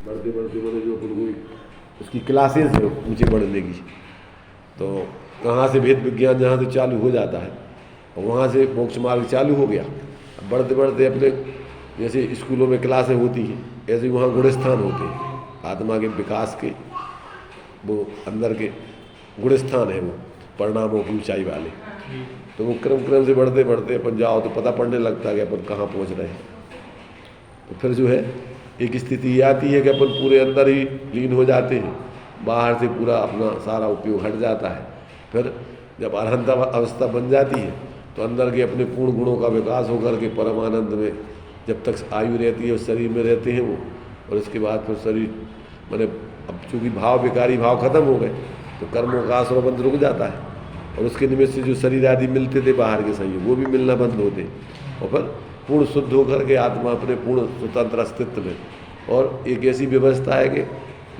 बढ़ते बढ़ते बढ़ते जो अपन कोई उसकी क्लासेस है ऊँचे बढ़ने की, तो कहाँ से भेद विज्ञान जहाँ से चालू हो जाता है और वहाँ से मोक्ष मार्ग चालू हो गया। अब बढ़ते बढ़ते अपने जैसे स्कूलों में क्लासें होती हैं, ऐसे ही वहाँ गुणस्थान होते हैं आत्मा के विकास के, वो अंदर के गुणस्थान है वो परिणामों की ऊंचाई वाले। तो वो क्रम क्रम से बढ़ते बढ़ते अपन जाओ तो पता पड़ने लगता है कि अपन कहाँ पहुँच रहे हैं। तो फिर जो है एक स्थिति ये आती है कि अपन पूरे अंदर ही लीन हो जाते हैं, बाहर से पूरा अपना सारा उपयोग हट जाता है। फिर जब अरहंत अवस्था बन जाती है तो अंदर के अपने पूर्ण गुणों का विकास होकर के परम आनंद में जब तक आयु रहती है उस शरीर में रहते हैं वो, और इसके बाद फिर शरीर मैंने अब चूँकि भाव विकारी भाव खत्म हो गए तो कर्मों का आश्रय रुक जाता है, और उसके निमित्त से जो शरीर आदि मिलते थे बाहर के संयोग वो भी मिलना बंद होते, और फिर पूर्ण शुद्ध होकर के आत्मा अपने पूर्ण स्वतंत्र अस्तित्व में, और एक ऐसी व्यवस्था है कि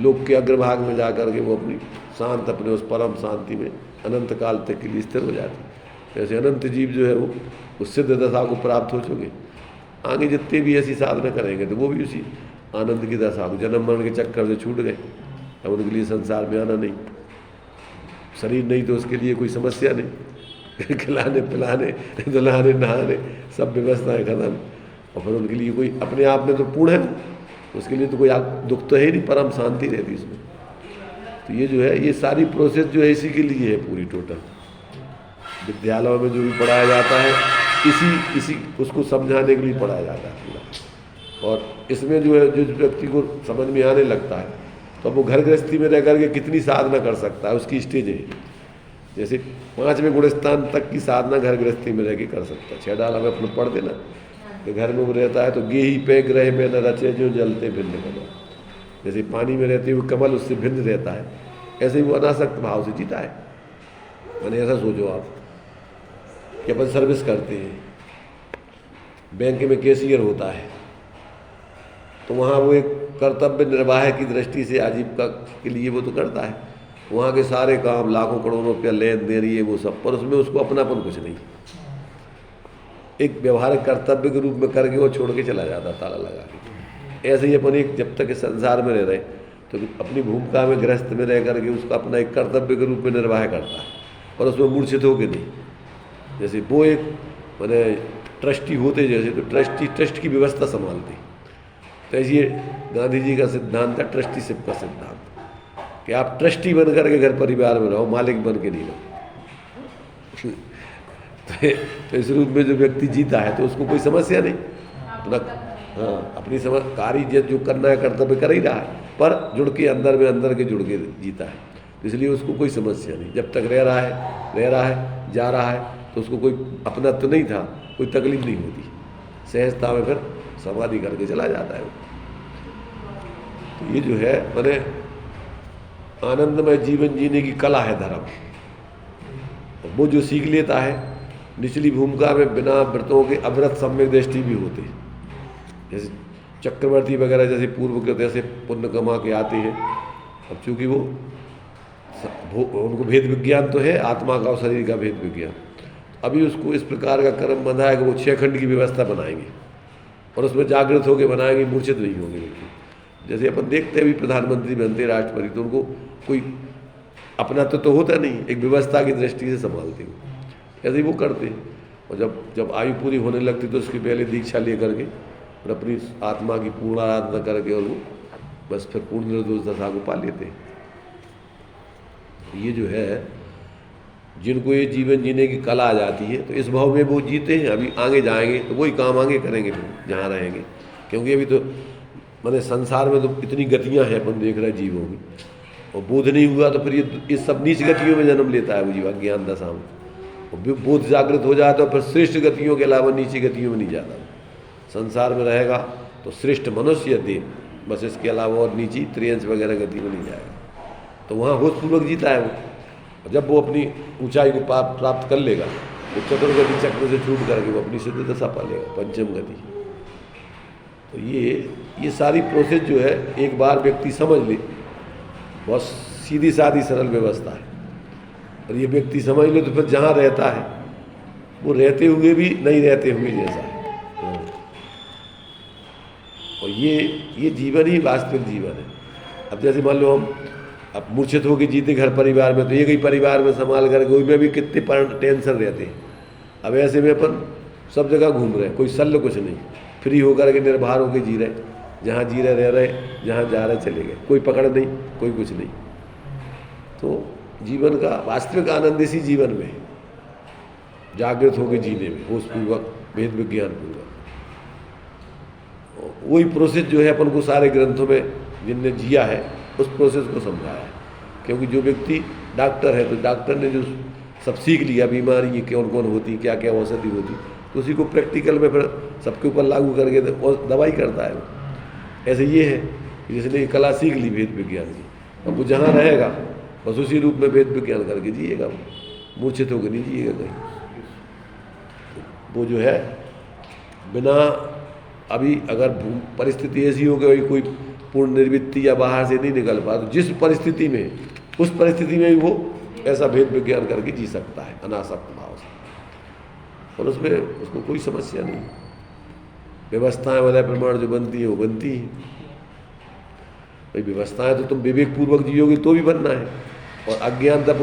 लोक के अग्रभाग में जा कर के वो अपनी शांत अपने उस परम शांति में अनंत काल तक के लिए स्थिर हो जाती है। ऐसे अनंत जीव जो है वो उस सिद्ध दशा को प्राप्त हो चुके, आगे जितने भी ऐसी साधना करेंगे तो वो भी उसी आनंद की दशा को जन्म मरण के चक्कर से छूट गए। अब उनके लिए संसार में आना नहीं, शरीर नहीं तो उसके लिए कोई समस्या नहीं, खिलाने पिलाने दुलाने नहाने सब व्यवस्थाएं खत्म, और फिर उनके लिए कोई अपने आप में तो पूर्ण है, उसके लिए तो कोई दुख तो है नहीं, परम शांति रहती इसमें। तो ये जो है ये सारी प्रोसेस जो है इसी के लिए है पूरी टोटल। विद्यालयों में जो भी पढ़ाया जाता है इसी उसको समझाने के लिए पढ़ाया जाता है पूरा। और इसमें जो है जो व्यक्ति को समझ में आने लगता है तो अब वो घर गृहस्थी में रह करके कितनी साधना कर सकता है, उसकी स्टेज है। जैसे 5वें गुणस्थान तक की साधना घर गृहस्थी में रह के कर सकता है। 6 डाला में अपने पढ़ देना कि घर में वो रहता है तो गेही पे ग्रह में न रचे जो जलते भिन्न कमल, जैसे पानी में रहते हुए कमल उससे भिन्न रहता है, ऐसे ही वो अनासक्त भाव से जीता है। मैंने ऐसा सोचो आप कि अपन सर्विस करते हैं, बैंक में कैशियर होता है तो वहाँ वो एक कर्तव्य निर्वाह की दृष्टि से आजीविका के लिए वो तो करता है, वहाँ के सारे काम लाखों करोड़ों रुपया लेन देन ये वो सब, पर उसमें उसको अपनापन कुछ नहीं, एक व्यवहारिक कर्तव्य के रूप में करके वो छोड़ के चला जाता ताला लगा के। ऐसे ही अपन एक जब तक इस संसार में रह रहे तो अपनी भूमिका में गृहस्थ में रह करके उसका अपना एक कर्तव्य के रूप में निर्वाह करता है, और उसमें मूर्छित होके नहीं। जैसे वो एक मैंने ट्रस्टी होते जैसे तो ट्रस्ट की व्यवस्था संभालते, तो ऐसे गांधी जी का सिद्धांत था ट्रस्टीशिप का सिद्धांत कि आप ट्रस्टी बन करके घर परिवार में रहो, मालिक बन के नहीं रहो। तो इस रूप में जो व्यक्ति जीता है तो उसको कोई समस्या नहीं, अपना अपनी समझ कार्य जो करना है कर्तव्य कर ही रहा है, पर जुड़ के अंदर के जुड़ के जीता है, इसलिए उसको कोई समस्या नहीं। जब तक रह रहा है जा रहा है तो उसको कोई अपना तो नहीं था, कोई तकलीफ नहीं होती, सहजता में फिर समाधि करके चला जाता है। तो ये जो है मैंने आनंदमय जीवन जीने की कला है धर्म, वो जो सीख लेता है निचली भूमिका में बिना व्रतों के अव्रत सम्यक दृष्टि भी होते हैं। जैसे चक्रवर्ती वगैरह जैसे पूर्व के जैसे पुण्य कमा के आते हैं, अब चूँकि वो उनको भेद विज्ञान तो है, आत्मा का और शरीर का भेद विज्ञान, अभी उसको इस प्रकार का कर्म बंधा है कि वो 6 खंड की व्यवस्था बनाएंगे और उसमें जागृत होकर बनाएंगे, मूर्छित नहीं होंगे बिल्कुल। जैसे अपन देखते हैं अभी प्रधानमंत्री बनते राष्ट्रपति तो उनको कोई अपना तो होता नहीं, एक व्यवस्था की दृष्टि से संभालते हो, ऐसे ही वो करते हैं। और जब आयु पूरी होने लगती तो उसके पहले दीक्षा ले करके और अपनी आत्मा की पूर्ण आराधना करके और वो बस फिर पूर्ण निर्दोष दशा को पा लेते हैं। ये जो है जिनको ये जीवन जीने की कला आ जाती है तो इस भाव में वो जीते हैं। अभी आगे जाएंगे तो वही काम आगे करेंगे फिर जहाँ रहेंगे, क्योंकि अभी तो मैंने संसार में तो इतनी गतियाँ हैं अपन देख रहे हैं जीवों की, और बोध नहीं हुआ तो फिर ये सब नीच गतियों में जन्म लेता है वो जीव अज्ञान दशा में। और बोध जागृत हो जाता है फिर श्रेष्ठ गतियों के अलावा नीची गतियों में नहीं जाता। संसार में रहेगा तो श्रेष्ठ मनुष्य देव, बस इसके अलावा और नीची त्रियंश वगैरह गति में नहीं जाएगा। तो वहाँ होशपूर्वक जीता है वो। जब वो अपनी ऊंचाई को प्राप्त कर लेगा तो चतुर्गति चक्र से छूट करके वो अपनी सिद्ध दशा पा लेगा, पंचम गति। तो ये सारी प्रोसेस जो है एक बार व्यक्ति समझ ले, बहुत सीधी सादी सरल व्यवस्था है, और ये व्यक्ति समझ ले तो फिर जहाँ रहता है वो रहते हुए भी नहीं रहते हुए जैसा है। और ये जीवन ही वास्तविक जीवन है। अब जैसे मान लो हम अब मूर्छित होकर जीते घर परिवार में, तो एक ही परिवार में संभाल करके उसमें भी कितने टेंशन रहते हैं। अब ऐसे में अपन सब जगह घूम रहे हैं, कोई सल्ल कुछ नहीं, फ्री होकर के निर्भर होकर जी रहे, जहाँ जी रहे रह रहे, जहाँ जा रहे चले गए, कोई पकड़ नहीं, कोई कुछ नहीं। तो जीवन का वास्तविक आनंद इसी जीवन में है, जागृत होकर जीने में, होशपूर्वक, भेद विज्ञान पूर्वक। वही प्रोसेस जो है अपन को सारे ग्रंथों में जिनने जिया है उस प्रोसेस को समझाया है। क्योंकि जो व्यक्ति डॉक्टर है, तो डॉक्टर ने जो सब सीख लिया, बीमारी ये कौन कौन होती, क्या क्या औषधि होती, तो उसी को प्रैक्टिकल में फिर सबके ऊपर लागू करके और दवाई करता है। ऐसे ये है कि जिसने कला सीख ली वेद विज्ञान की, अब वो जहाँ रहेगा बस उसी रूप में वेद विज्ञान करके जिएगा, वो मूर्छित होकर नहीं जिएगा कहीं। वो जो है बिना अभी अगर परिस्थिति ऐसी हो गई कोई पूर्ण निर्वृत्ति या बाहर से नहीं निकल पा, तो जिस परिस्थिति में, उस परिस्थिति में भी वो ऐसा भेद विज्ञान करके जी सकता है अनासक्त भाव से, और उसमें उसको कोई समस्या नहीं। व्यवस्थाएं वलय प्रमाण जो बनती है वो बनती है भाई। व्यवस्थाएं तो तुम विवेक पूर्वक जियोगे तो भी बनना है, और अज्ञानता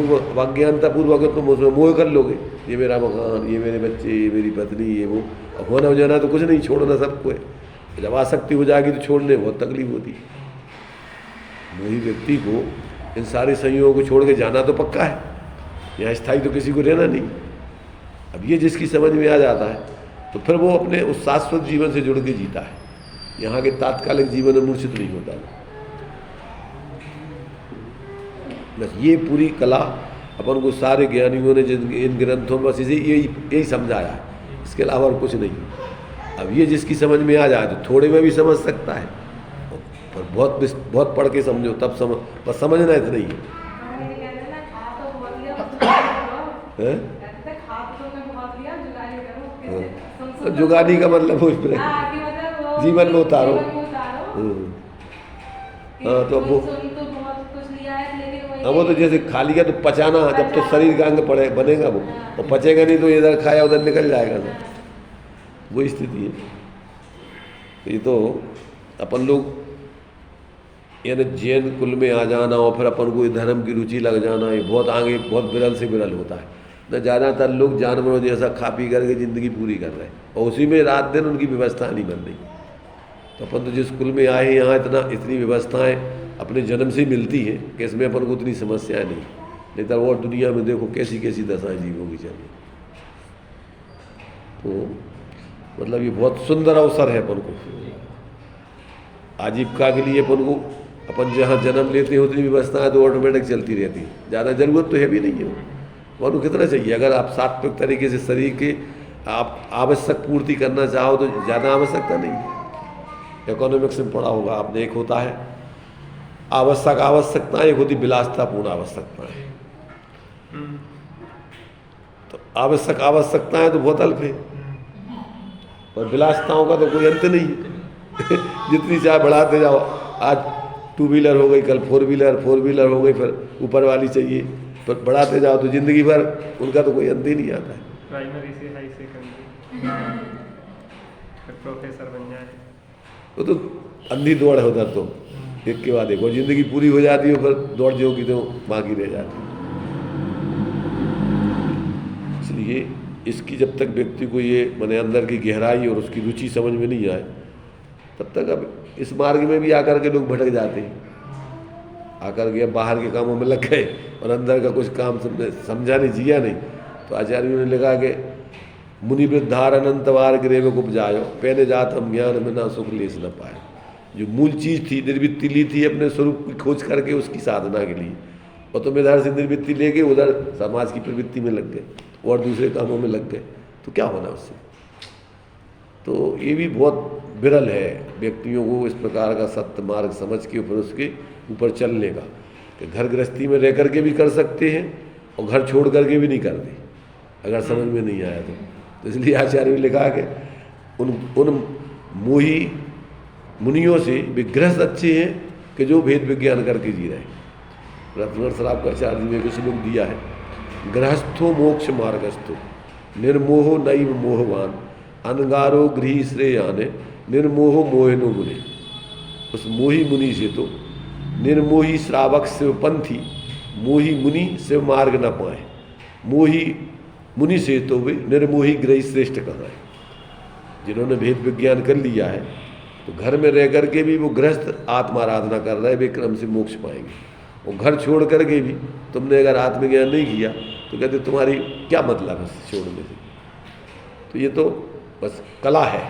पूर्वक तुम उसमें मोह कर लोगे, ये मेरा मकान, ये मेरे बच्चे, ये मेरी पत्नी, ये वो, अब होना हो जाना तो कुछ नहीं, छोड़ना सबको है। जब आसक्ति हो जाएगी तो छोड़ने बहुत तकलीफ होती है। वही व्यक्ति को इन सारे संयोगों को छोड़ के जाना तो पक्का है, यहाँ स्थायी तो किसी को रहना नहीं। अब ये जिसकी समझ में आ जाता है तो फिर वो अपने उस शाश्वत जीवन से जुड़ के जीता है, यहाँ के तात्कालिक जीवन में मूर्छित नहीं होता। बस ये पूरी कला अपन को सारे ज्ञानियों ने जिन इन ग्रंथों में बस इसी यही समझाया है, इसके अलावा और कुछ नहीं। अब ये जिसकी समझ में आ जाए तो थोड़े में भी समझ सकता है, पर बहुत पढ़ के समझो तब समझ, बस समझना इतना ही है। तो जुगानी का मतलब वो जीवन में उतारो। हाँ तो वो तो जैसे खा लिया तो पचाना, जब तो शरीर का अंग बनेगा वो, और पचेगा नहीं तो इधर खाया उधर निकल जाएगा ना, वो स्थिति है। ये तो अपन लोग यानी जैन कुल में आ जाना और फिर अपन को धर्म की रुचि लग जाना, ये बहुत आगे, बहुत विरल से विरल होता है न। ज़्यादातर लोग जानवरों जैसा खा पी करके ज़िंदगी पूरी कर रहे हैं, और उसी में रात दिन उनकी व्यवस्था नहीं बन रही। तो अपन तो जिस कुल में आए यहाँ इतनी व्यवस्थाएं अपने जन्म से मिलती हैं कि इसमें अपन को उतनी समस्याएं नहीं तो और दुनिया में देखो कैसी कैसी दशाएं जीवों की चल रही। तो मतलब ये बहुत सुंदर अवसर है अपन को आजीविका के लिए। अपन को अपन जहाँ जन्म लेते हैं उतनी व्यवस्थाएं तो ऑटोमेटिक चलती रहती है, ज़्यादा ज़रूरत तो है भी नहीं है। अपन को कितना चाहिए, अगर आप सात्विक तरीके से शरीर के आप आवश्यक पूर्ति करना चाहो तो ज़्यादा आवश्यकता नहीं है। इकोनॉमिक्स में पढ़ा होगा आपने, एक होता है आवश्यकताएं, एक होती विलासतापूर्ण आवश्यकताएं। तो आवश्यकताएं तो बहुत अल्प है, पर विलासताओं का तो कोई अंत नहीं है। जितनी चाहे बढ़ाते जाओ, आज 2 व्हीलर हो गई, कल 4 व्हीलर हो गई, फिर ऊपर वाली चाहिए, पर बढ़ाते जाओ तो जिंदगी भर उनका तो कोई अंत ही नहीं आता है। प्राइमरी से हाई सेकेंडरी फिर प्रोफेसर बन जाए, वो तो अंधी दौड़ है उधर, तो एक के बाद एक, और जिंदगी पूरी हो जाती है, फिर दौड़ जो की तो बाकी रह जाती है। इसलिए इसकी जब तक व्यक्ति को ये माने अंदर की गहराई और उसकी रुचि समझ में नहीं आए, तब तक अब इस मार्ग में भी आकर के लोग भटक जाते हैं। आकर के बाहर के कामों में लग गए और अंदर का कुछ काम समझा नहीं, जिया नहीं। तो आचार्यों ने लिखा कि मुनि वृद्धार अनंतवार गृह को उपजायो, पहले जात हम ज्ञान में ना सुख लेस न पाए। जो मूल चीज़ थी, निर्वृत्ति ली थी अपने स्वरूप की खोज करके उसकी साधना के लिए, और तुम इधर से निर्वृत्ति लेके उधर समाज की प्रवृत्ति में लग गए और दूसरे कामों में लग गए, तो क्या होना उससे। तो ये भी बहुत विरल है व्यक्तियों को इस प्रकार का सत्य मार्ग समझ के फिर उसके ऊपर चलने का, कि घर गृहस्थी में रह करके भी कर सकते हैं और घर छोड़ करके भी नहीं करते, अगर समझ में नहीं आया तो इसलिए आचार्य ने लिखा कि उन मोही मुनियों से भी गृहस्थ अच्छे हैं कि जो भेद विज्ञान करके जी रहे हैं। रत्नगर शराब का आचार्य जी ने कुछ लोग दिया है, गृहस्थो मोक्ष मार्गस्थो निर्मोहो नैव मोहवान अनगारो गृही श्रेयाने निर्मोहो मोहिनो मुने। उस मोही मुनि से तो निर्मोही श्रावक शिवपंथी, मोही मुनि शिव मार्ग न पाए। मोही मुनि से तो वे निर्मोही ग्रही श्रेष्ठ कहाँ है। जिन्होंने भेद विज्ञान कर लिया है तो घर में रह करके भी वो गृहस्थ आत्माराधना कर रहे, वे क्रम से मोक्ष पाएंगे। और घर छोड़ करके भी तुमने अगर आत्मज्ञान नहीं किया तो कहते तुम्हारी क्या मतलब है छोड़ने से। तो ये तो बस कला है,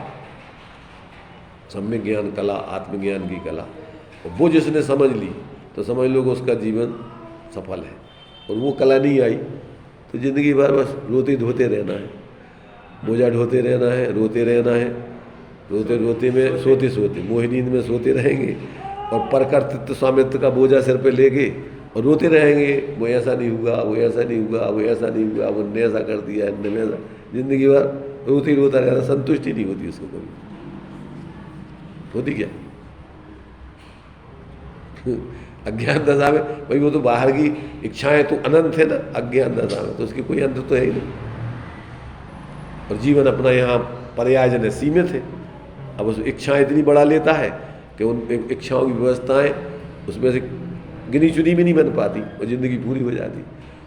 सम्यक ज्ञान कला, आत्मज्ञान की कला। और वो जिसने समझ ली तो समझ लो कि उसका जीवन सफल है। और वो कला नहीं आई तो ज़िंदगी भर बस रोते धोते रहना है, बोझा ढोते रहना है, रोते रहना है, रोते रोते में सोते सोते मोह नींद में सोते रहेंगे और परकर्तृत्व स्वामित्व का बोझा सिर पे लेके और रोते रहेंगे, वो ऐसा नहीं हुआ, वो ऐसा नहीं हुआ, वो ऐसा नहीं हुआ, वो ने ऐसा कर दिया, ने ऐसा। जिंदगी भर रोते ही रोता रहता, संतुष्टि नहीं होती उसको कभी। होती क्या अज्ञान दशा में भाई, वो तो बाहर की इच्छाएं तो अनंत है ना, अज्ञान दशा में तो उसकी कोई अंत तो है ही नहीं। और जीवन अपना यहाँ पर्यायजन है, सीमित है। अब उस इच्छाएं इतनी बढ़ा लेता है कि उन इच्छाओं की व्यवस्थाएं उसमें से गिनी चुनी भी नहीं बन पाती और ज़िंदगी पूरी हो जाती।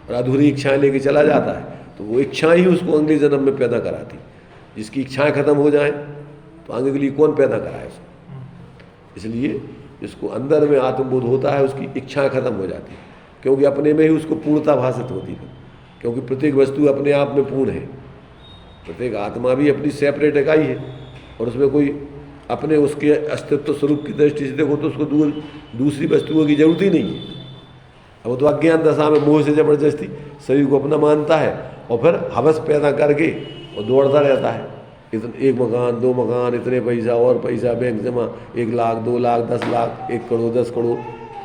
और अधूरी इच्छाएं लेके चला जाता है तो वो इच्छाएं ही उसको अगले जन्म में पैदा कराती। जिसकी इच्छाएं खत्म हो जाएं तो आगे के लिए कौन पैदा कराए उसको। इसलिए जिसको अंदर में आत्मबोध होता है उसकी इच्छाएं खत्म हो जाती, क्योंकि अपने में ही उसको पूर्णता भाषित होती है। क्योंकि प्रत्येक वस्तु अपने आप में पूर्ण है, प्रत्येक आत्मा भी अपनी सेपरेट इकाई है और उसमें कोई अपने उसके अस्तित्व स्वरूप की दृष्टि से देखो तो उसको दूसरी वस्तुओं की जरूरत ही नहीं है। अब वो तो अज्ञान दशा में मोह से जबरदस्ती शरीर को अपना मानता है और फिर हवस पैदा करके और दौड़ता रहता है। एक मकान, 2 मकान, इतने पैसा और पैसा, बैंक जमा, 1 लाख, 2 लाख, 10 लाख, 1 करोड़, 10 करोड़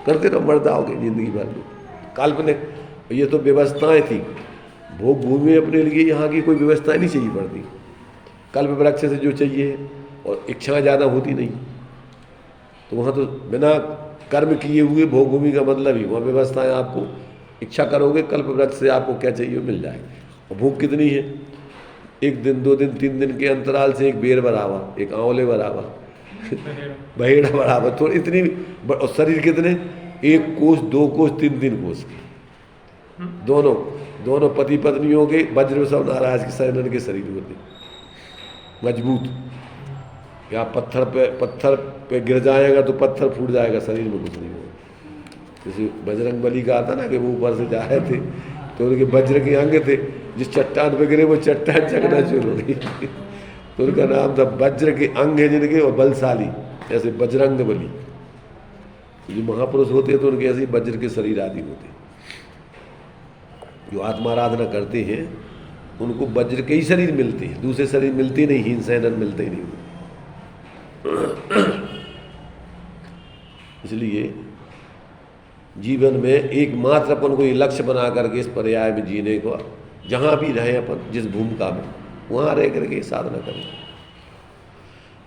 करते रहो, मरता होगे जिंदगी भर में। काल्पनिक ये तो व्यवस्थाएं थी। भोग भूमि में अपने लिए यहाँ की कोई व्यवस्थाएं नहीं चाहिए पड़ती। कल्प वृक्ष से जो चाहिए और इच्छाएं ज़्यादा होती नहीं, तो वहाँ तो बिना कर्म किए हुए भोग भूमि का मतलब ही वहाँ व्यवस्थाएं आपको, इच्छा करोगे कल्प वृक्ष से आपको क्या चाहिए मिल जाएगा। और भूख कितनी है, 1 दिन 2 दिन 3 दिन के अंतराल से एक बेर बराबर, एक आंवले बराबर, बहेड़ा बराबर, थोड़ी इतनी। और शरीर कितने, 1 कोस 2 कोस 3 कोस के, दोनों पति पत्नियों के वज्रवसव नाराज के सैनन के शरीर होते मजबूत। या पत्थर पे गिर जाएगा तो पत्थर फूट जाएगा, शरीर में कुछ नहीं होगा। जैसे बजरंग बली का आता ना कि वो ऊपर से जा रहे थे तो उनके वज्र के अंग थे, जिस चट्टान पे गिरे वो चट्टान चकना शुरू हो गई। तो उनका नाम था वज्र के अंग है जिनके, और बलशाली, ऐसे बजरंग बली। जो महापुरुष होते हैं तो उनके ऐसे वज्र के शरीर आदि होते। जो आत्माराधना करते हैं उनको वज्र के ही शरीर मिलते हैं, दूसरे शरीर मिलते नहीं, हीन सैनन मिलते ही नहीं। इसलिए जीवन में एकमात्र अपन को ये लक्ष्य बना करके इस पर्याय में जीने को, जहाँ भी रहे अपन जिस भूमिका में, वहाँ रह करके साधना करें।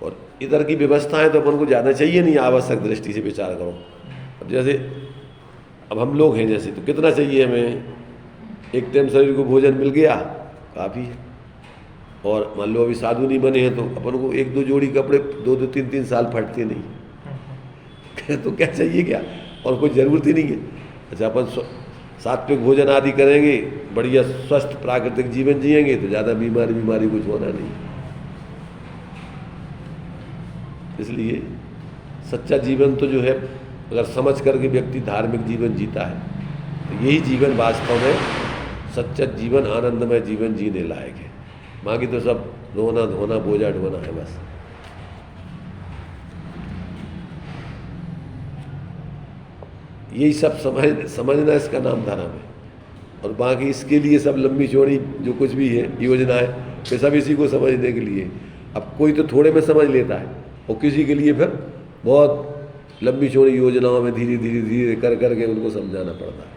और इधर की व्यवस्थाएं तो अपन को ज़्यादा चाहिए नहीं, आवश्यक दृष्टि से विचार करो। अब जैसे अब हम लोग हैं जैसे, तो कितना चाहिए हमें, 1 टाइम शरीर को भोजन मिल गया काफ़ी है। और मान लो अभी साधु नहीं बने हैं तो अपन को 1-2 जोड़ी कपड़े 2-2 3-3 साल फटते नहीं तो क्या चाहिए क्या, और कोई ज़रूरत ही नहीं है। अच्छा अपन सात्विक भोजन आदि करेंगे, बढ़िया स्वस्थ प्राकृतिक जीवन जिएंगे तो ज़्यादा बीमारी कुछ होना नहीं। इसलिए सच्चा जीवन तो जो है, अगर समझ करके व्यक्ति धार्मिक जीवन जीता है तो यही जीवन वास्तव में सच्चा जीवन, आनंदमय जीवन जीने लायक है। बाकी तो सब रोना धोना बोझा ढोना है बस। यही सब समझना इसका नाम धर्म है। और बाकी इसके लिए सब लंबी चौड़ी जो कुछ भी है योजनाएं, वे सब इसी को समझने के लिए। अब कोई तो थोड़े में समझ लेता है और किसी के लिए फिर बहुत लंबी चौड़ी योजनाओं में धीरे धीरे कर करके उनको समझाना पड़ता है।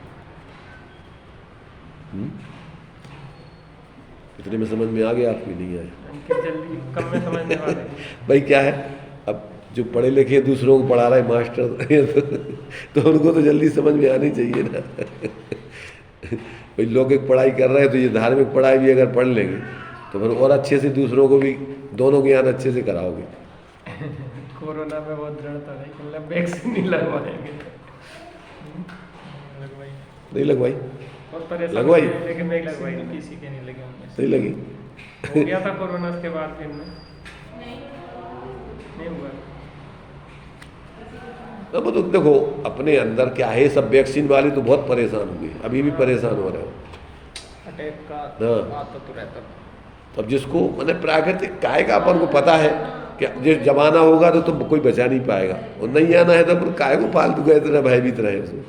इतने में समझ में आ गया आपको, नहीं आया? जल्दी कम में समझने वाले भाई क्या है, अब जो पढ़े लिखे दूसरों को पढ़ा रहा है मास्टर तो उनको तो जल्दी समझ में आनी चाहिए ना। भाई लौकिक पढ़ाई कर रहे हैं तो ये धार्मिक पढ़ाई भी अगर पढ़ लेंगे तो फिर और अच्छे से दूसरों को भी दोनों ज्ञान अच्छे से कराओगे। कोरोना में बहुत दृढ़ता रही, मतलब वैक्सीन नहीं लगवाएंगे। लगवाई नहीं लगवाई? बहुत परेशान लगवाई? थे, लेकिन नहीं लगवाई, किसी के नहीं लगे उनमें से। नहीं लगी? हो गया था कोरोना, उसके बाद फिर नहीं हुआ। अब तो देखो अपने अंदर क्या है, सब वैक्सीन वाले तो बहुत परेशान हुए, अभी भी परेशान हो रहे हो। अटैक का हाँ। आता तो रहता था। अब जिसको मैंने प्राकृतिक काय का अपन को पता है कि जिस जमाना होगा तो कोई बचा नहीं पाएगा, और नहीं आना है तो अपन काय को फालतू का इतना भयभीत रहे उसमें,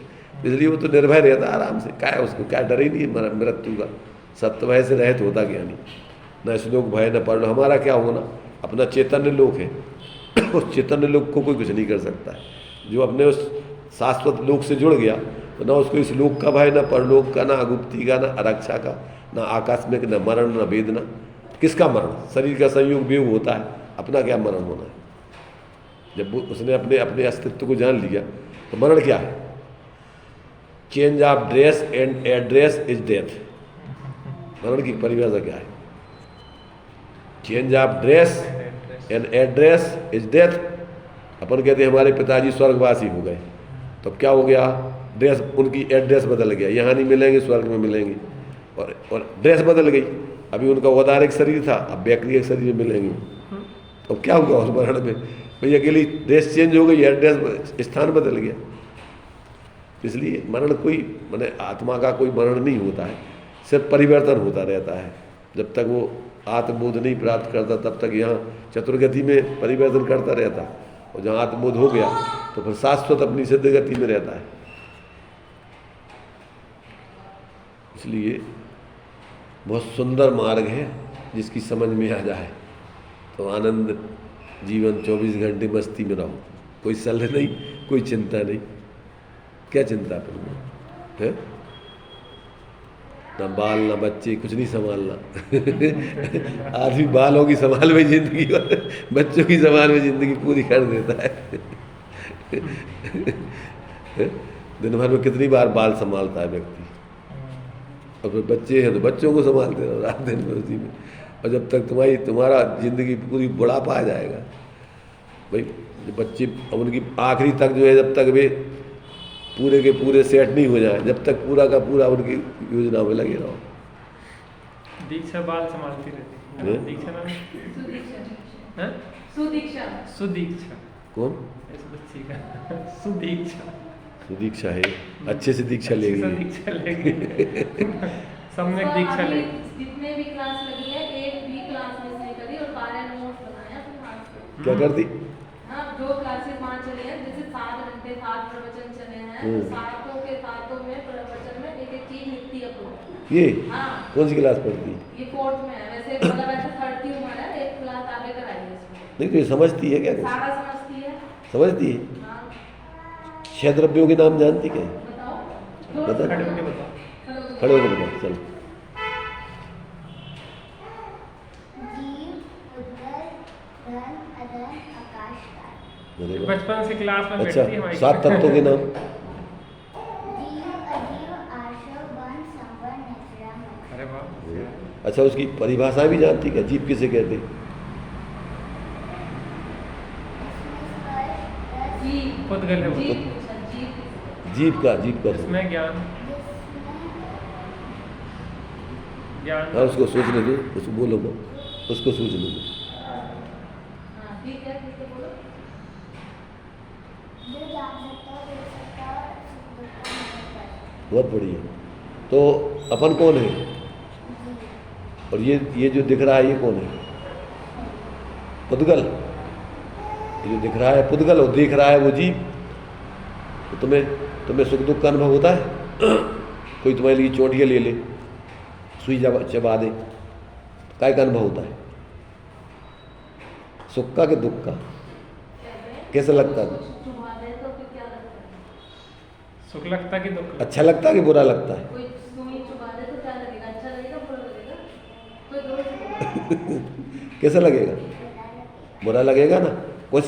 इसलिए वो तो निर्भय रहता है आराम से। क्या उसको क्या डर ही नहीं है मृत्यु का, सत्य भय से रहित होता ज्ञानी। न श्लोक भय न पढ़, हमारा क्या होना, अपना चैतन्य लोक है उस चैतन्य लोक को कोई कुछ नहीं कर सकता है। जो अपने उस शाश्वत लोक से जुड़ गया तो ना उसको इस लोक का भय, न परलोक का, ना अगुप्ति का, ना आरक्षा का, ना आकस्मिक, न मरण, न वेदना। किसका मरण? शरीर का संयोग वियोग होता है, अपना क्या मरण होना है। जब उसने अपने अपने अस्तित्व को जान लिया तो मरण क्या है? Change of dress and address is death. मरण की परिभाषा क्या है? Change of dress and address is death. अपन कहते हैं हमारे पिताजी स्वर्गवासी हो गए, तो क्या हो गया? ड्रेस, उनकी एड्रेस बदल गया, यहाँ नहीं मिलेंगे स्वर्ग में मिलेंगे, और ड्रेस बदल गई। अभी उनका औदारिक शरीर था, अब वैक्रिक शरीर में मिलेंगे। तो क्या होगा उस मरण में? भाई अकेली ड्रेस चेंज हो गई, एड्रेस स्थान बदल गया। इसलिए मरण कोई माने आत्मा का कोई मरण नहीं होता है, सिर्फ परिवर्तन होता रहता है। जब तक वो आत्मबोध नहीं प्राप्त करता तब तक यहाँ चतुर्गति में परिवर्तन करता रहता, और जहाँ आत्मबोध हो गया तो फिर शाश्वत अपनी सिद्ध गति में रहता है। इसलिए बहुत सुंदर मार्ग है, जिसकी समझ में आ जाए तो आनंद जीवन 24 घंटे मस्ती में रहो, कोई सल्ह नहीं, कोई चिंता नहीं। क्या चिंता करूँगा है? ना बाल ना बच्चे, कुछ नहीं संभालना आदमी बालों की संभाल में जिंदगी और बच्चों की संभाल में जिंदगी पूरी कर देता है दिन भर में कितनी बार बाल संभालता है व्यक्ति, और फिर बच्चे हैं तो बच्चों को संभालते रहो रात दिन में उसी में। और जब तक तुम्हारा जिंदगी पूरी बुढ़ापा आ जाएगा, भाई बच्चे उनकी आखिरी तक जो है, जब तक वे पूरे के पूरे सेट नहीं हो जाए, जब तक पूरा का पूरा उनकी योजना में लगे रहो। दीक्षा बाल संभालती रहती है। दीक्षा नाम है? सुदीक्षा। सुदीक्षा कौन? इस बच्ची का सुदीक्षा। सुदीक्षा है, अच्छे से दीक्षा लेगी। दीक्षा लेगी सम्यक दीक्षा लेगी। जितने भी क्लास लगी है, एक भी क्लास मिस नहीं करी, और 12 नोट्स बनाया अपने हाथ से। क्या करती? हाँ, 2 क्लासेस वहाँ चले हैं, जैसे 7 घंटे 7 प्रवचन चले हैं, तो सातों के सातों में प्रवचन में एक एक चीज लिखती है अपनी। ये हाँ, कौन सी क्लास पढ़ती? ये 4th में है वैसे, मतलब ऐसे 30 उम्र है, एक क्लास आगे कराई है इसमें। नहीं तो ये समझती है क्या? सारा समझती है। समझती है? हाँ, 6 द्रव्यों के नाम जानती क्या? बताओ। बता। खड़े होके बताओ। खड़े होकर बताओ, चलो। जीव, उदर, धन, अदन, आकाश, काल। अरे वाह। बचपन से क्लास में अच्छा, बैठती है हमारी। 7 तत्वों के नाम? जीव, अजीव, आशव, वन, संवर, नचरा, मकर। अरे वाह। अच्छा, उसकी परिभाषा भी जानती क्या? जीव किसे कहते? जीव। खुद गले वो। जीव पूछा, जीव। जीव का इसमें ज्ञान ज्ञान हाँ, उसको सोचने दो, उसको बोलो मत, उसको सोचने दो। हाँ, ठीक है बोलो। जो जान सकता है, देख सकता है, सुख दुख का अनुभव कर सकता बहुत बढ़िया। तो अपन कौन है? है। जीव, और ये जो दिख रहा है ये कौन है? पुद्गल। ये जो दिख रहा है पुद्गल और देख रहा है वो जीव। तो तुम्हें सुख दुख का अनुभव होता है? कोई तुम्हारे लिए चोटियाँ ले ले, सुई चबा दे, काय का अनुभव होता है? सुख का कि दुख का? कैसा लगता है? चुभा दे तो फिर क्या लगता है? सुख लगता कि दुख लगता? अच्छा लगता है कि बुरा लगता है? कोई सुई चुभा दे तो क्या लगेगा? अच्छा लगेगा, बुरा लगेगा? कोई दोष नहीं। कैसा लगेगा? बुरा लगेगा ना।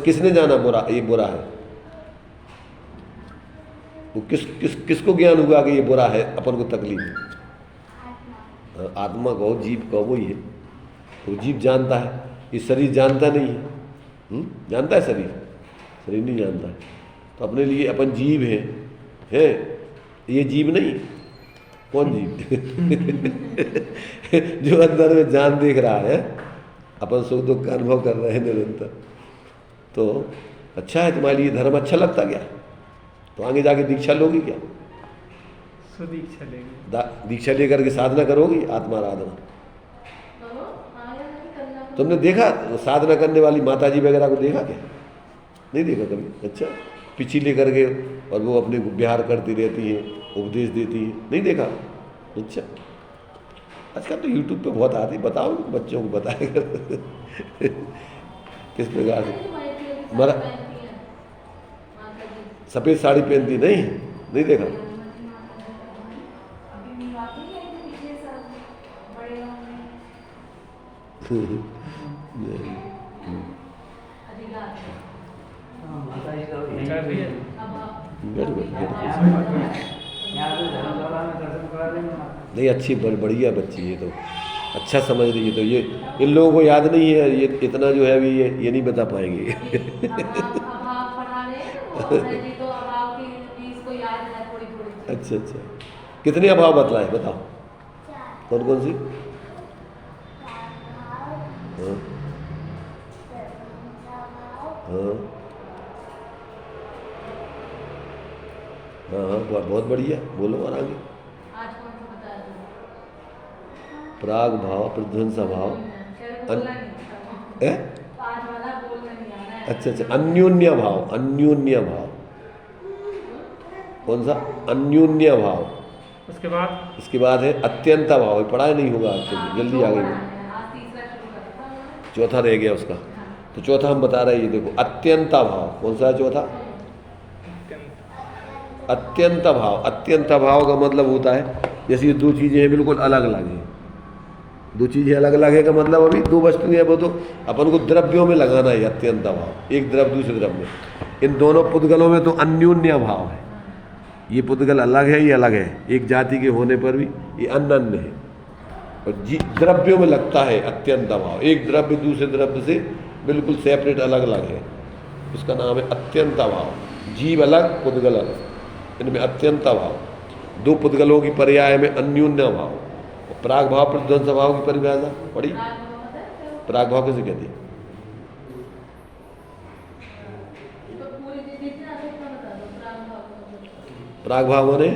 किसने जाना बुरा, ये बुरा है? वो किसको ज्ञान हुआ कि ये बुरा है, अपन को तकलीफ है? आत्मा, आत्मा कहो, जीव कहो, वही है। तो जीव जानता है, ये शरीर जानता नहीं है। जानता है शरीर? शरीर नहीं जानता है। तो अपने लिए अपन जीव हैं, ये जीव नहीं, कौन जीव? जो अंदर में जान देख रहा है, अपन सुख दुख का अनुभव कर रहे हैं निरंतर। तो अच्छा है, तुम्हारे लिए धर्म अच्छा लगता क्या? तो आगे जाके दीक्षा लोगी क्या? सुदीक्षा लेंगे। दीक्षा लेकर के साधना करोगी, आत्माराधना। करो, हाँ या नहीं करना तो- तुमने देखा साधना करने वाली माताजी वगैरह को देखा क्या? नहीं देखा कभी? अच्छा, पिछी लेकर के और वो अपने बिहार करती रहती हैं, उपदेश देती हैं, नहीं देखा? अच्छा, आजकल तो यूट्यूब पे बहुत आती, बताओ बच्चों को बताए किस प्रकार से मरा सफ़ेद साड़ी पहनती, नहीं देखा? नहीं, अच्छी बढ़िया बच्ची है, तो अच्छा समझ रही है। तो ये इन लोगों को याद नहीं है, ये इतना जो है अभी ये नहीं बता पाएंगे। अच्छा, कितने अभाव बतलाए बताओ, कौन कौन सी? हाँ हाँ हाँ, बहुत बढ़िया, बोलो और आगे। आज कौन सा बताया तुमने? प्राग भाव, प्रध्वंस भाव, बोलना नहीं आता। है? आज वाला बोलना नहीं आ रहा है। अच्छा, अन्योन्य भाव, अन्योन्य भाव, कौन सा? अन्योन्य भाव। उसके बाद इसके बाद है अत्यंत भाव, पढ़ाई नहीं होगा आपसे, जल्दी आ गई। आज तीसरा शुरू करता हूँ। चौथा रह गया उसका, तो चौथा हम बता रहे हैं, ये देखो अत्यंत भाव। कौन सा है चौथा? अत्यंत भाव। अत्यंत भाव का मतलब होता है जैसे ये दो चीज़ें हैं बिल्कुल अलग अलग हैं, दो चीज़ें अलग अलग है का मतलब अभी दो वस्तुएं हैं, वो तो अपन को द्रव्यों में लगाना है। अत्यंत भाव, एक द्रव्य दूसरे द्रव्य में, इन दोनों पुद्गलों में तो अन्योन्य भाव है। ये पुद्गल अलग है, ये अलग है, एक जाति के होने पर भी ये अन्य है, और द्रव्यों में लगता है अत्यंत भाव। एक द्रव्य दूसरे द्रव्य से बिल्कुल सेपरेट अलग अलग है, उसका नाम है अत्यंत भाव। जीव अलग, पुद्गल अलग, इनमें अत्यंत भाव। दो पुद्गलों की पर्याय में अन्योन्य भाव। प्राग भाव, प्रध्वंस भाव की परिभाषा पढ़ी? प्राग भाव कैसे कहती है? तो पूरी चीज़ ना तो बता दो। प्राग भाव प्राग भाव माने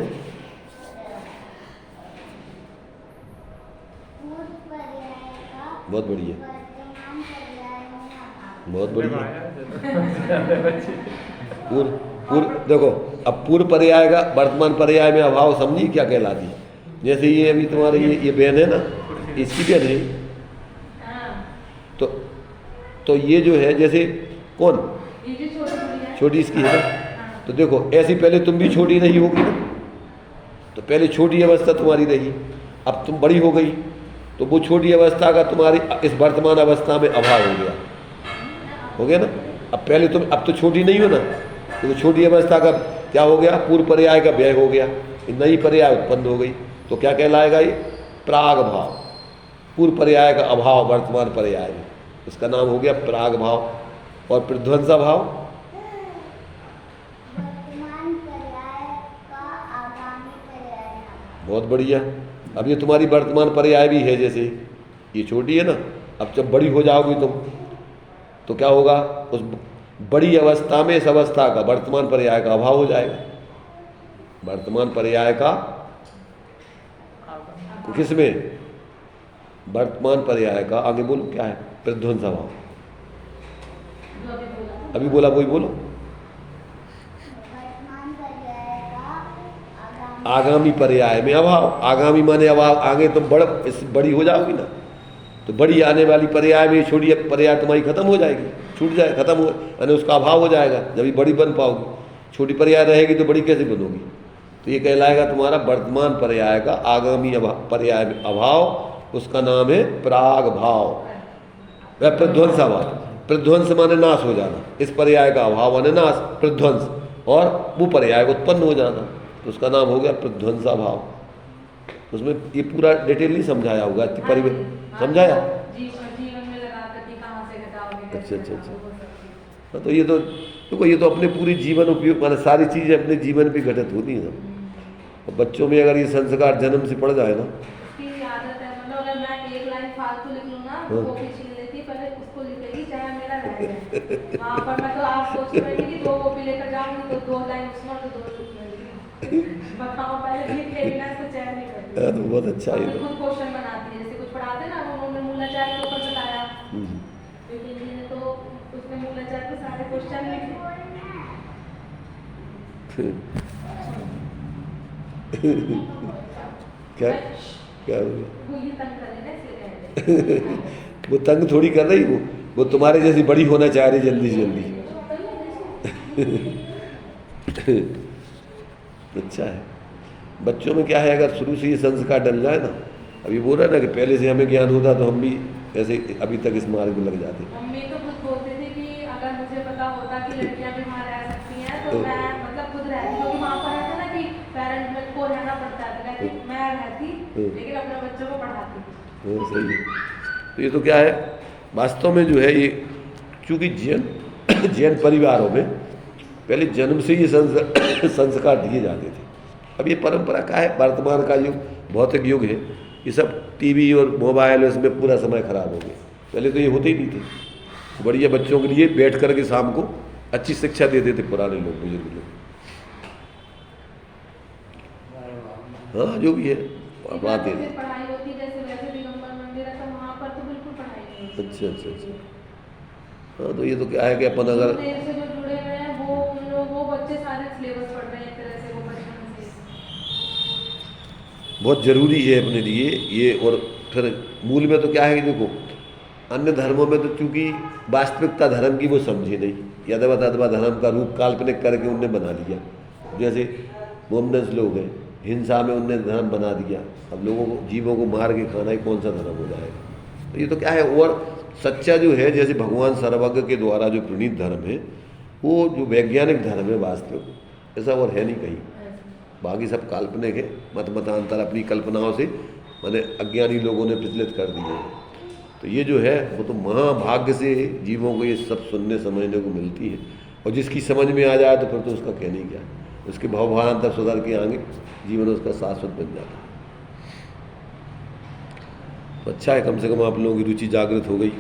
बहुत बढ़िया, बहुत बढ़िया। देखो, अब पूर्व पर्याय का वर्तमान पर्याय में अभाव समझी क्या कहलाती है? जैसे ये अभी तुम्हारे ये बहन है ना, इसकी बहन है, तो ये जो है जैसे कौन छोटी इसकी है ना, तो देखो ऐसी पहले तुम भी छोटी रही होगी ना, तो पहले छोटी अवस्था तुम्हारी रही, अब तुम बड़ी हो गई, तो वो छोटी अवस्था का तुम्हारी इस वर्तमान अवस्था में अभाव हो गया ना। अब पहले तुम, अब तो छोटी नहीं हो ना, तो छोटी अवस्था का क्या हो गया? पूर्व पर्याय का व्यय हो गया, नई पर्याय उत्पन्न हो गई, तो क्या कहलाएगा? ये प्राग भाव। पूर्व पर्याय का अभाव वर्तमान पर्याय में, इसका नाम हो गया प्राग भाव। और प्रध्वंस भाव बहुत बढ़िया। अब ये तुम्हारी वर्तमान पर्याय भी है, जैसे ये छोटी है ना, अब जब बड़ी हो जाओगी तुम, तो क्या होगा? उस बड़ी अवस्था में इस अवस्था का वर्तमान पर्याय का अभाव हो जाएगा। वर्तमान पर्याय का किसमें? वर्तमान पर्याय का आगे बोलो क्या है? प्रध्वंस भाव। अभी बोला वही बोलो। आगामी पर्याय में अभाव। आगामी माने अभाव, आगे तुम बड़ी हो जाओगी ना, तो बड़ी आने वाली पर्याय में छोटी पर्याय तुम्हारी खत्म हो जाएगी, छूट जाए, खत्म हो, यानी उसका अभाव हो जाएगा। जब ये बड़ी बन पाओगी, छोटी पर्याय रहेगी तो बड़ी कैसे बनोगी? तो ये कहलाएगा तुम्हारा वर्तमान पर्याय का आगामी पर्याय में अभाव, उसका नाम है प्राग भाव। वह प्रध्वंस भाव। प्रध्वंस माने नाश हो जाना, इस पर्याय का अभाव माने नाश, प्रध्वंस, और वो पर्याय उत्पन्न हो जाना, तो उसका नाम हो गया प्रध्वंसा भाव। उसमें ये पूरा डिटेल नहीं समझाया होगा, समझाया? जीवन में लगा करके कहाँ से घटाओगे? अच्छा। हाँ, तो ये तो देखो ये तो अपने पूरे जीवन उपयोग माने सारी चीज़ें अपने जीवन पे घटित होती हैं सब। और बच्चों में अगर ये संस्कार जन्म से पड़ जाए ना, उसकी आदत है, मतलब अगर मैं एक लाइन फालतू लिख लूँ ना तो वो भी छीन लेती, पहले उसको लिखेगी चाहे मेरा रह जाए। हाँ पर मैं तो आप सोच रही कि 2 कॉपी लेकर जाऊँगी तो 2 लाइन उसमें तो 2 उसमें बताओ, पहले लिख लेगी ना तो चैन नहीं करती। तो बहुत अच्छा और है। फिर खुद क्वेश्चन बनाती है, जैसे कुछ पढ़ाते ना उन्होंने मूलाचार के ऊपर बताया, हम्म। लेकिन ये तो उसने मूलाचार के सारे क्वेश्चन लिखे। क्या क्या हो गया? वो ये तंग करेगा इसलिए कह रहे हैं। वो तंग थोड़ी कर रही, वो तुम्हारे जैसी बड़ी होना चाह रही जल्दी से जल्दी। अच्छा है। बच्चों में क्या है, अगर शुरू से ये संस्कार डल जाए ना, अभी बोल रहा है ना कि पहले से हमें ज्ञान होता तो हम भी ऐसे अभी तक इस मार्ग में लग जाते। मम्मी तो खुद बोलते थे कि अगर मुझे पता होता कि लड़कियां भी वहाँ रह सकती हैं तो मैं मतलब खुद रहती, क्योंकि वहाँ पर रहता ना कि पेरेंट्स को रहना पड़ता है, तो कहती मैं रहती लेकिन अपने बच्चों को पढ़ाती। सही है। तो ये तो क्या है, वास्तव में जो है ये चूँकि जैन परिवारों में पहले जन्म से ये संस्कार दिए जाते थे। अब ये परंपरा का है, वर्तमान का युग भौतिक युग है, ये सब टीवी और मोबाइल इसमें पूरा समय खराब हो गया। पहले तो ये होते ही नहीं थे। बढ़िया बच्चों के लिए बैठ कर के शाम को अच्छी शिक्षा देते थे पुराने लोग, बुजुर्ग लोग। हाँ जो भी है पढ़ाते थे। पढ़ाई होती जैसे वैसे दिगंबर मंदिर है तो वहाँ पर तो बिल्कुल पढ़ाई नहीं होती। अच्छा अच्छा अच्छा। हाँ तो ये तो क्या है कि अपन अगर देर से जो जुड़े हुए हैं वो बच्चे सारे सिलेबस पढ़ रहे हैं एक तरह से, वो बचपन से। बहुत ज़रूरी है अपने लिए ये। और फिर मूल में तो क्या है कि देखो अन्य धर्मों में तो चूँकि वास्तविकता धर्म की वो समझे नहीं, यद्यपि अथवा धर्म का रूप काल्पनिक करके उनने बना लिया। जैसे मोमडन्स लोग हैं, हिंसा में उनने धर्म बना दिया। अब लोगों को जीवों को मार के खाना ही कौन सा धर्म हो जाएगा। तो ये तो क्या है, और सच्चा जो है जैसे भगवान सर्वज्ञ के द्वारा जो प्रणीत धर्म है वो जो वैज्ञानिक धर्म है वास्तविक, ऐसा और है नहीं कहीं। बाकी सब काल्पनिक है, मतांतर अपनी कल्पनाओं से माने अज्ञानी लोगों ने प्रचलित कर दिए हैं। तो ये जो है वो तो महाभाग्य से जीवों को ये सब सुनने समझने को मिलती है। और जिसकी समझ में आ जाए तो फिर तो उसका कहने क्या, उसके भावभावांतर सुधर के आगे जीवन उसका शाश्वत बन जाता है। तो अच्छा है, कम से कम आप लोगों की रुचि जागृत हो गई।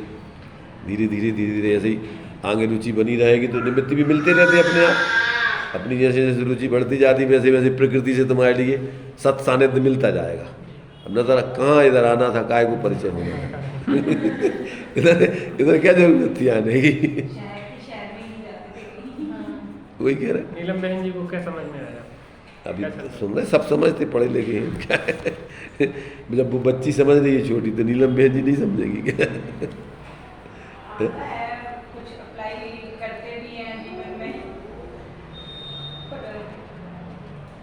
धीरे धीरे ऐसे ही आगे रुचि बनी रहेगी तो निमित्त भी मिलते रहते अपने आप। अपनी जैसे जैसे रुचि बढ़ती जाती वैसे वैसे प्रकृति से तुम्हारे लिए सत सानिध्य मिलता जाएगा। अब नजर कहाँ इधर आना था, काय को परिचय होना था। इधर क्या जरूरत थी आने की। वही कह रहे नीलम बहन जी को क्या समझ में आया? अभी तो सुन रहे सब समझते पढ़े लिखे हैं क्या है। जब वो बच्ची समझ रही है छोटी तो नीलम बहन जी नहीं समझेगी क्या। कुछ अप्लाई करते भी हैं जीवन में,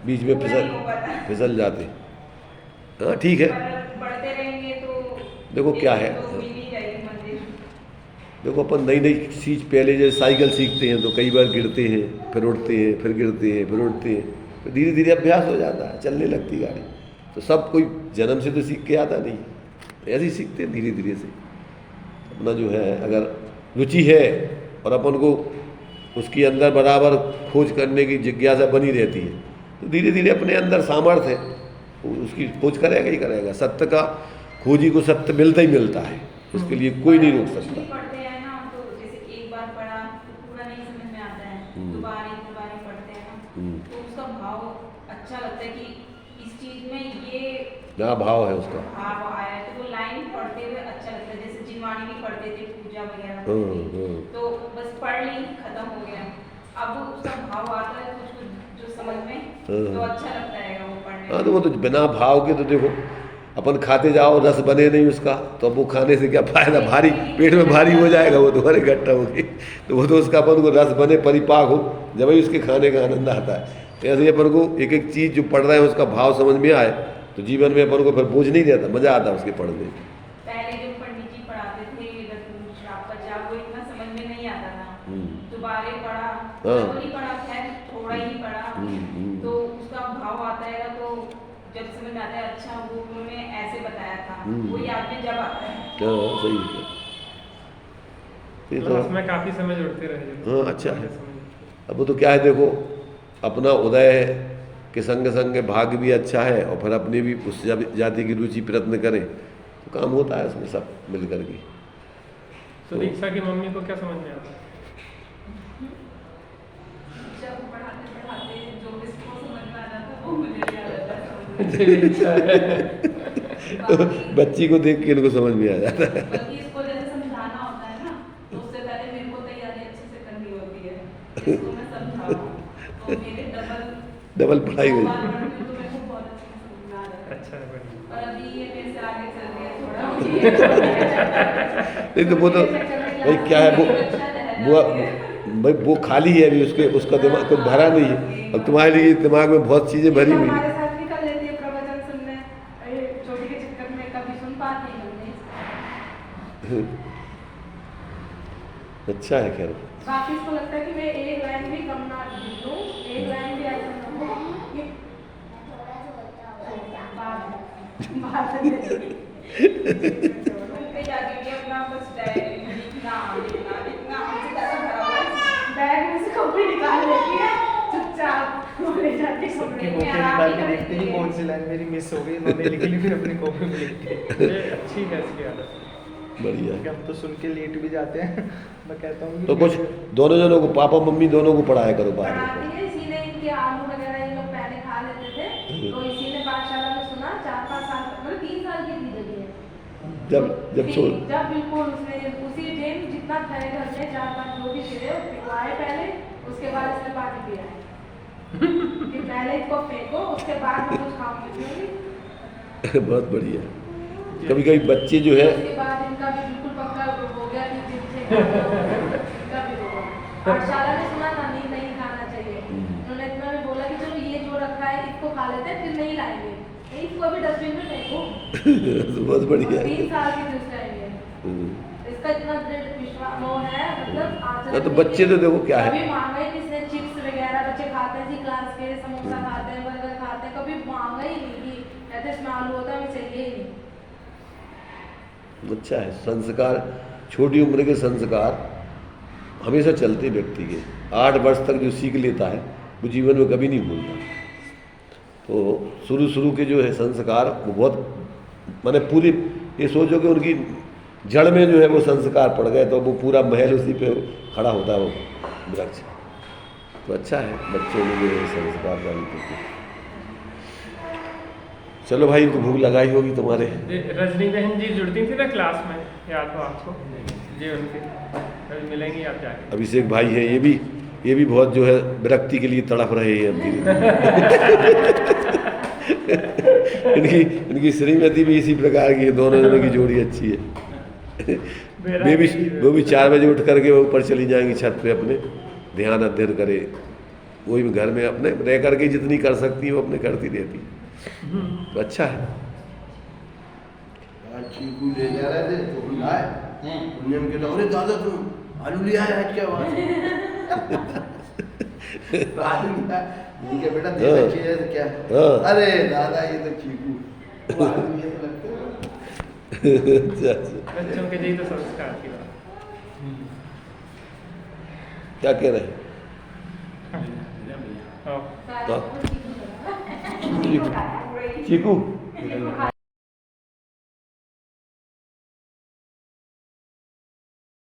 बीच में फिसल जाते। हाँ ठीक है, पढ़ते रहेंगे तो देखो क्या है, तो मिल ही जाएगी मंदिर। देखो अपन नई नई चीज़ पहले जैसे साइकिल सीखते हैं तो कई बार गिरते हैं, फिर उठते हैं, फिर गिरते हैं, फिर उठते हैं, तो धीरे धीरे अभ्यास हो जाता है, चलने लगती गाड़ी। तो सब कोई जन्म से तो सीख के आता नहीं, ऐसे ही सीखते हैं धीरे धीरे से। अपना जो है अगर रुचि है और अपन को उसके अंदर बराबर खोज करने की जिज्ञासा बनी रहती है तो धीरे धीरे अपने अंदर सामर्थ्य है, उसकी खोज करेगा ही करेगा। सत्य का खोजी को सत्य मिलता ही मिलता है, उसके लिए कोई नहीं रोक सकता। पढ़ते हैं ना तो जैसे एक बार पढ़ा तो पूरा नहीं समझ में आता है, दोबारा पढ़ते हैं ना तो उसका भाव अच्छा लगता है कि इस चीज में ये क्या भाव है उसका, भाव आया है। तो वो लाइन पढ़ते हुए अच्छा लगता है। जैसे जिनवाणी भी पढ़ते थे, पूजा वगैरह तो बस पढ़ ली, खत्म हो गया। अब उसका भाव आता है कुछ कुछ जो समझ में तो अच्छा लगता है वो पढ़ने। हाँ तो वो तो बिना भाव के तो देखो अपन खाते जाओ रस बने नहीं उसका, तो अब वो खाने से क्या फायदा, भारी पेट में भारी हो जाएगा वो तुम्हारे इकट्ठा होगी। तो वो तो उसका अपन को रस बने परिपाक हो जब ही उसके खाने का आनंद आता है। तो ऐसे ही अपन को एक एक चीज़ जो पढ़ रहे हैं उसका भाव समझ में आए तो जीवन में अपन को फिर बोझ नहीं रहता, मजा आता है उसके पढ़ने में। पहले जो पंडित जी पढ़ाते थे श्राप का जाप वो इतना समझ में नहीं आता था, दोबारा पढ़ा तो नहीं पढ़ा, खैर थोड़ा ही पढ़ा तो उसका भाव आता है तो जब समझ में आता है अच्छा वो उन्होंने ऐसे बताया था, वो याद में जब आता है। हाँ सही है, ये तो उसमें काफी समय जुड़ते रहे। हाँ अच्छा है। अब वो तो क्या है, देखो अपना उदय के संग संग भाग्य भी अच्छा है और फिर अपनी भी उस जाति की रुचि प्रयत्न करें तो काम होता है उसमें सब मिल करके। तो दीक्षा की मम्मी को क्या समझ में आता है? जब पढ़ाते पढ़ाते जो इसको समझ में आ जाता है वो मुझे भी आ जाता है। मुझे इच्छा है। बच्ची को देख के इनको समझ में आ जाता है। बल्कि इसको जैसे समझाना होता है ना तो उससे पहले मेरे को तैयारी अच्छे से करनी होती है। इसको मैं समझाऊं तो मेरे डबल पढ़ाई हुई। तो मेरे को बहुत अच्छे से समझ में आ जाता है। अच्छा है, बढ़िया। पर अभी ये मेरे से आगे चल रही है थोड़ा। नहीं तो वो तो भाई क्या है वो भाई वो खाली है अभी, उसका दिमाग कुछ भरा नहीं है। अब तुम्हारे लिए दिमाग में बहुत चीज़ें भरी हुई हमारे हैं। साथ भी कर लेती है प्रवचन सुनने, ये छोटी के चक्कर में कभी सुन पाती है नहीं। अच्छा है खैर। बाकी इसको लगता है कि मैं एक लाइन भी कम ना दूं, एक लाइन भी ऐसा ना हो कि बात उनके जाके भी अपना बस डायरी में लिखना लिखना हमसे ज़्यादा भरा हुआ है। बैग में से कपड़े निकाल लेती है, चुपचाप वो ले जाती है सबकी कपड़े। कॉपी निकाल के देखते हैं कौन सी लाइन मेरी मिस हो गई, उन्होंने लिख ली, फिर अपनी कॉपी में लिखती है। ये अच्छी है इसकी आदत। बढ़िया क्योंकि हम तो सुन के लेट भी जाते हैं। मैं कहता हूँ कि तो कुछ दोनों जनों को, पापा मम्मी दोनों को पढ़ाया करो बाद में। पढ़ाती है, इसी ने इनके आलू वगैरह ये लोग पहले खा लेते थे, तो इसी ने पाठशाला में सुना 4-5 साल मतलब 3 साल की थी जब ये। जब छोड़ जब बिल्कुल उसने उसी दिन जितना खाए घर में 4-5 जो भी थे पिघलाए पहले, उसके बाद इसने पानी पिया है कि पहले इसको फेंको उसके बाद मैं कुछ खाऊंगी। बहुत बढ़िया। कभी कभी बच्चे जो है उसके बाद इनका भी बिल्कुल पक्का हो गया कि जिनसे इनका भी हो गया। पाठशाला में सुना था नहीं खाना चाहिए, उन्होंने इतना भी बोला कि चलो ये जो रखा है इसको खा लेते हैं फिर नहीं लाएंगे, इसको अभी डस्टबिन में फेंको। बहुत बढ़िया 3 साल की थी उस टाइम ये। इसका इतना दृढ़ विश्वास वो है, मतलब आचरण तो बच्चे तो देखो क्या है, कभी मांगा ही किसने चिप्स वगैरह बच्चे खाते हैं जी क्लास के, समोसा खाते हैं, बर्गर खाते हैं, कभी मांगा ही नहीं कि कहते स्नान होता है हमें चाहिए ही नहीं। अच्छा है। संस्कार, छोटी उम्र के संस्कार हमेशा चलते व्यक्ति के। 8 वर्ष तक जो सीख लेता है वो जीवन में कभी नहीं भूलता। तो शुरू के जो है संस्कार वो बहुत माने पूरी, ये सोचो कि उनकी जड़ में जो है वो संस्कार पड़ गए तो वो पूरा महल उसी पे खड़ा होता है वो वृक्ष। तो अच्छा है बच्चों में जो है संस्कार वाली होती। चलो भाई, इनको भूख लगाई होगी तुम्हारे। रजनी बहन जी जुड़ती थी ना क्लास में, याद हो आपको जी? उनके अभी मिलेंगी आप जाके। अभिषेक भाई है, ये भी बहुत जो है विरक्ति के लिए तड़प रहे हैं अब धीरे। इनकी श्रीमती भी इसी प्रकार की है, दोनों जनों की जोड़ी अच्छी है। वो भी 4 बजे उठ करके वो ऊपर चली जाएंगी छत पे अपने ध्यान अध्ययन करे। वही घर में अपने रह करके जितनी कर सकती है वो अपने करती रहती है। तो अच्छा है। आज चीकू ले जा रहे थे तो बुलाए उन्होंने के अरे दादा तुम आलू लिया है आज क्या बात है? आलू लिया इनके बेटा देना चाहिए तो क्या? अरे दादा ये तो चीकू आलू लिए तो लगते हैं। बच्चों के लिए तो संस्कार की बात। क्या कह रहे हैं? हाँ। चीकू